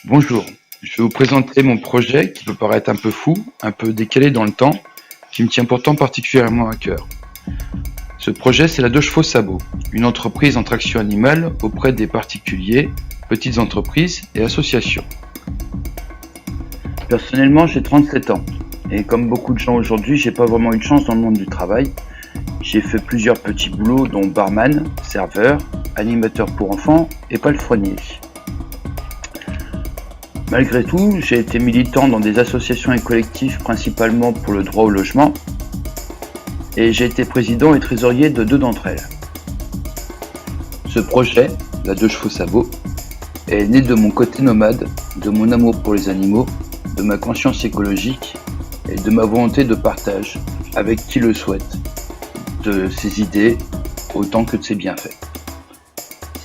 Bonjour, je vais vous présenter mon projet qui peut paraître un peu fou, un peu décalé dans le temps, qui me tient pourtant particulièrement à cœur. Ce projet, c'est la 2 chevaux Sabot, une entreprise en traction animale auprès des particuliers, petites entreprises et associations. Personnellement, j'ai 37 ans et comme beaucoup de gens aujourd'hui, j'ai pas vraiment eu de chance dans le monde du travail. J'ai fait plusieurs petits boulots dont barman, serveur, animateur pour enfants et palefrenier. Malgré tout, j'ai été militant dans des associations et collectifs principalement pour le droit au logement et j'ai été président et trésorier de 2 d'entre elles. Ce projet, la 2 chevaux Sabot, est né de mon côté nomade, de mon amour pour les animaux, de ma conscience écologique et de ma volonté de partage avec qui le souhaite, de ses idées autant que de ses bienfaits.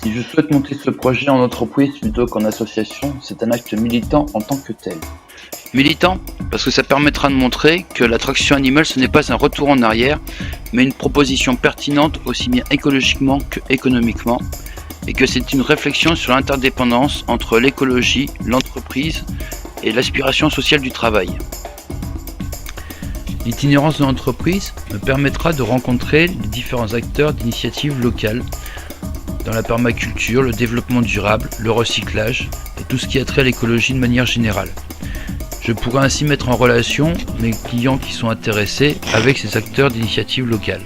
Si je souhaite monter ce projet en entreprise plutôt qu'en association, c'est un acte militant en tant que tel. Militant, parce que ça permettra de montrer que la traction animale ce n'est pas un retour en arrière, mais une proposition pertinente aussi bien écologiquement que économiquement, et que c'est une réflexion sur l'interdépendance entre l'écologie, l'entreprise et l'aspiration sociale du travail. L'itinérance de l'entreprise me permettra de rencontrer les différents acteurs d'initiatives locales dans la permaculture, le développement durable, le recyclage et tout ce qui a trait à l'écologie de manière générale. Je pourrai ainsi mettre en relation mes clients qui sont intéressés avec ces acteurs d'initiatives locales.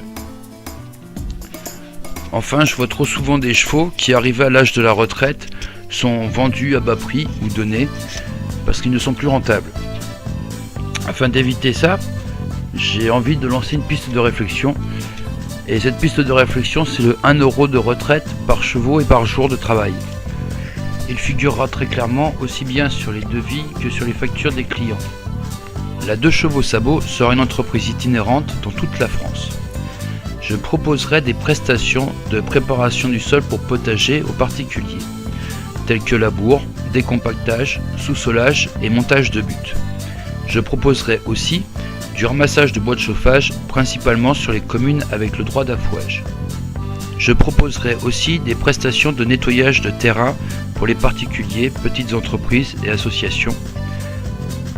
Enfin, je vois trop souvent des chevaux qui, arrivés à l'âge de la retraite, sont vendus à bas prix ou donnés parce qu'ils ne sont plus rentables. Afin d'éviter ça, j'ai envie de lancer une piste de réflexion. Et cette piste de réflexion, c'est le 1 € de retraite par chevaux et par jour de travail. Il figurera très clairement aussi bien sur les devis que sur les factures des clients. La 2 chevaux Sabot sera une entreprise itinérante dans toute la France. Je proposerai des prestations de préparation du sol pour potager aux particuliers, telles que labour, décompactage, sous-solage et montage de butte. Je proposerai aussi du ramassage de bois de chauffage, principalement sur les communes avec le droit d'affouage. Je proposerai aussi des prestations de nettoyage de terrain pour les particuliers, petites entreprises et associations.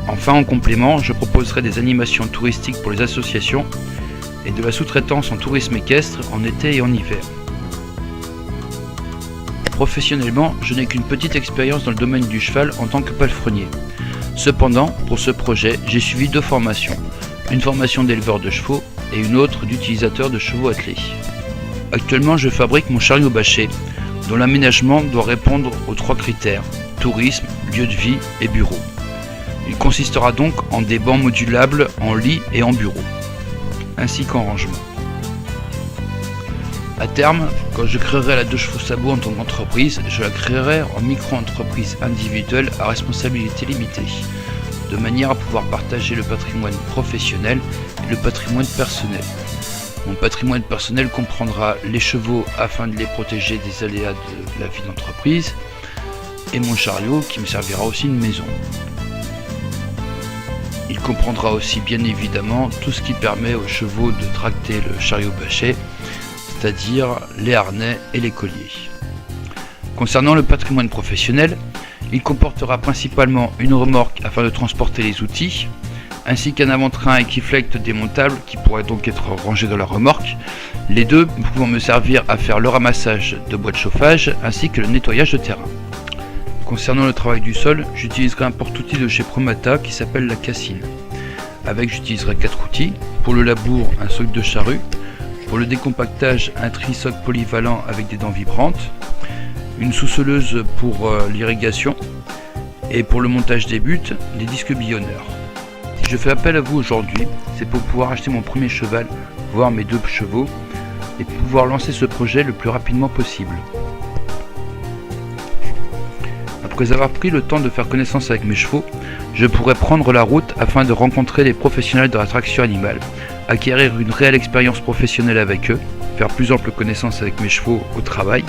Enfin, en complément, je proposerai des animations touristiques pour les associations et de la sous-traitance en tourisme équestre en été et en hiver. Professionnellement, je n'ai qu'une petite expérience dans le domaine du cheval en tant que palefrenier. Cependant, pour ce projet, j'ai suivi 2 formations. Une formation d'éleveur de chevaux et une autre d'utilisateur de chevaux attelés. Actuellement, je fabrique mon chariot bâché, dont l'aménagement doit répondre aux 3 critères, tourisme, lieu de vie et bureau. Il consistera donc en des bancs modulables en lit et en bureau, ainsi qu'en rangement. À terme, quand je créerai la 2 chevaux Sabot en tant qu'entreprise, je la créerai en micro-entreprise individuelle à responsabilité limitée, de manière à pouvoir partager le patrimoine professionnel et le patrimoine personnel. Mon patrimoine personnel comprendra les chevaux afin de les protéger des aléas de la vie d'entreprise et mon chariot qui me servira aussi de maison. Il comprendra aussi bien évidemment tout ce qui permet aux chevaux de tracter le chariot bâché, c'est-à-dire les harnais et les colliers. Concernant le patrimoine professionnel, il comportera principalement une remorque afin de transporter les outils, ainsi qu'un avant-train équiflecte démontable qui pourrait donc être rangé dans la remorque, les 2 pouvant me servir à faire le ramassage de bois de chauffage ainsi que le nettoyage de terrain. Concernant le travail du sol, j'utiliserai un porte-outil de chez Promata qui s'appelle la Cassine. J'utiliserai 4 outils, pour le labour un soc de charrue, pour le décompactage un trisoc polyvalent avec des dents vibrantes, une sous-soleuse pour l'irrigation et pour le montage des buttes, des disques billonneurs. Si je fais appel à vous aujourd'hui, c'est pour pouvoir acheter mon premier cheval, voire mes 2 chevaux, et pouvoir lancer ce projet le plus rapidement possible. Après avoir pris le temps de faire connaissance avec mes chevaux, je pourrais prendre la route afin de rencontrer les professionnels de la traction animale, acquérir une réelle expérience professionnelle avec eux, faire plus ample connaissance avec mes chevaux au travail,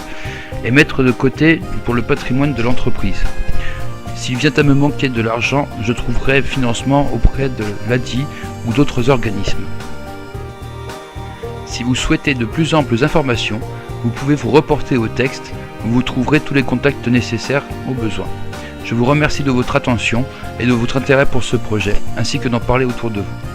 et mettre de côté pour le patrimoine de l'entreprise. S'il vient à me manquer de l'argent, je trouverai financement auprès de l'ADI ou d'autres organismes. Si vous souhaitez de plus amples informations, vous pouvez vous reporter au texte où vous trouverez tous les contacts nécessaires au besoin. Je vous remercie de votre attention et de votre intérêt pour ce projet, ainsi que d'en parler autour de vous.